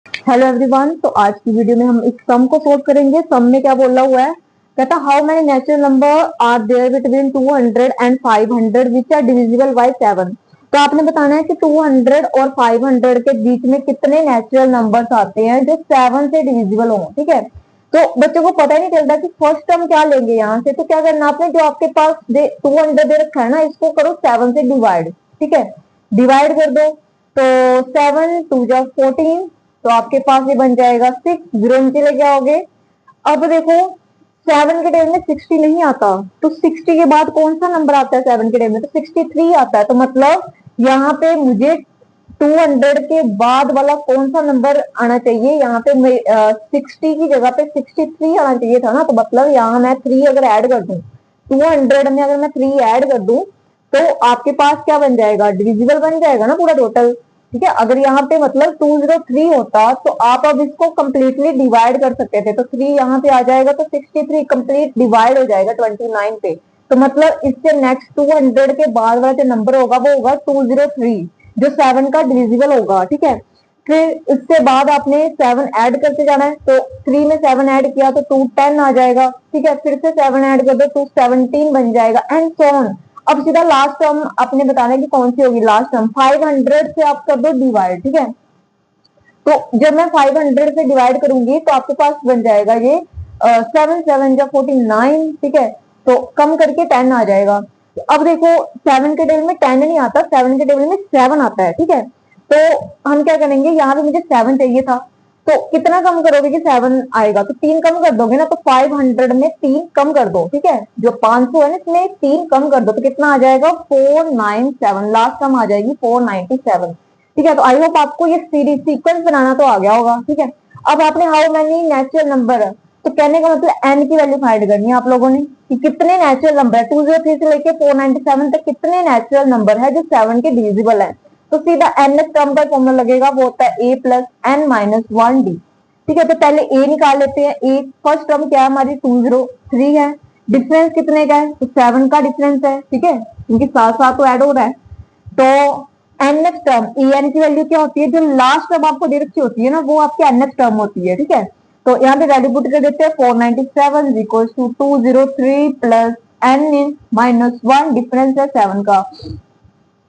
Hello everyone. तो आज की वीडियो में हम एक सम को सोल्व करेंगे। सम में क्या बोला हुआ है, कहता how many natural number are there between 200 and 500 which are divisible by 7। तो आपने बताना है कि 200 और 500 के बीच में कितने नेचुरल नंबर्स आते हैं जो 7 से डिविजिबल हो। ठीक है, तो बच्चों को पता ही नहीं चलता कि फर्स्ट टर्म क्या लेंगे यहाँ से। तो क्या करना आपने, जो आपके पास 200 दे रखा है ना, इसको करो 7 से डिवाइड। ठीक है, डिवाइड कर दो तो 7 2 जा 14, तो आपके पास ये बन जाएगा 6। जीरो नीचे लेके आओगे। अब देखो 7 के टेबल में 60 नहीं आता, तो 60 के बाद कौन सा नंबर आता है 7 के टेबल में? तो 63 आता है। तो मतलब यहाँ पे मुझे 200 के बाद वाला कौन सा नंबर आना चाहिए? यहाँ पे 60 की जगह पे 63 आना चाहिए था ना। तो मतलब यहाँ मैं 3 अगर ऐड कर दूं, 200 में अगर मैं 3 ऐड कर दूं तो आपके पास क्या बन जाएगा? डिविजिबल बन जाएगा ना पूरा टोटल। ठीक है, अगर यहाँ पे मतलब 203 होता तो आप अब इसको कंप्लीटली डिवाइड कर सकते थे। तो 3 यहाँ पे आ जाएगा तो 63 कंप्लीट डिवाइड हो जाएगा 29 पे। तो मतलब इससे नेक्स्ट 200 के बाद वाला जो नंबर होगा वो होगा 203, जो 7 का डिविजिबल होगा। ठीक है, फिर इसके बाद आपने 7 ऐड करते जाना है। तो 3 में 7 ऐड किया तो 210 आ जाएगा। ठीक है, फिर से 7 ऐड कर दो तो 17 बन जाएगा एंड सो ऑन। अब सीधा लास्ट टर्म आपने बताना है कि कौन सी होगी लास्ट टर्म। 500 से आप कर दो डिवाइड। ठीक है, तो जब मैं 500 से डिवाइड करूंगी तो आपके पास बन जाएगा ये 7 7 जा 49। ठीक है, तो कम करके 10 आ जाएगा। तो अब देखो 7 के टेबल में 10 नहीं आता, 7 के टेबल में 7 आता है। ठीक है, तो हम क्या करेंगे, यहाँ पे मुझे 7 चाहिए था, तो कितना कम करोगे कि 7 आएगा? तो 3 कम कर दोगे ना। तो 500 में 3 कम कर दो। ठीक है, जो 500 है ना इसमें 3 कम कर दो तो कितना आ जाएगा? 497। लास्ट टर्म आ जाएगी 497। ठीक है, तो आई होप आपको ये सीरीज सीक्वेंस बनाना तो आ गया होगा। ठीक है, अब आपने हाउ मेनी नेचुरल नंबर, तो कहने का मतलब एन की वैल्यू फाइंड करनी है आप लोगों ने कि कितने नेचुरल नंबर है 203 से लेके 497 तक, कितने नेचुरल नंबर है जो 7 के डिविजिबल है। तो सीधा एन टर्म का फॉर्मूला लगेगा, वो होता है ए प्लस एन माइनस 1 डी। ठीक है, तो पहले ए निकाल लेते हैं। ए फर्स्ट टर्म क्या है हमारी? 203 है। डिफरेंस कितने का है? तो 7 का डिफरेंस है। ठीक है, क्योंकि साथ साथ तो ऐड हो रहा है। तो एनएफ टर्म, ई एन की वैल्यू क्या होती है? जो लास्ट टर्म आपको दे रखी होती है ना, वो आपकी एनएफ टर्म होती है। ठीक है, तो यहाँ पे वैल्यू पुट कर देते हैं 497 equals to 203 plus N minus 1, difference है 7 का।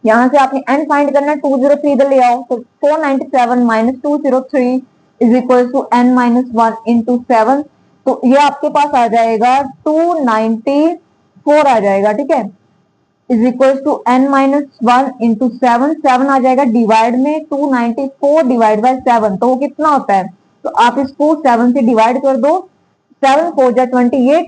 यहाँ से आपने एन फाइंड करना है, 203 इधर ले आओ तो 497 minus 203 is equal to N minus 1 into 7। तो ये आपके पास आ जाएगा 294 आ जाएगा। ठीक है, is equal to N minus 1 into 7। 7 आ जाएगा डिवाइड में, 294 डिवाइड बाय 7 तो वो कितना होता है? तो आप इसको 7 से डिवाइड कर दो। 7 4 जा 28।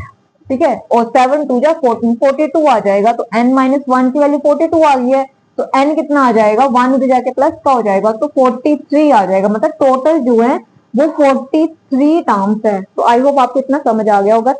ठीक है, और 7 2 जा 14, 42 आ जाएगा। तो n माइनस 1 की वैल्यू 42 आ गई है। तो n कितना आ जाएगा? 1 उधर जाके प्लस का हो जाएगा तो 43 आ जाएगा। मतलब टोटल जो है वो 43 टर्म्स है। तो आई होप आपको इतना समझ आ गया होगा।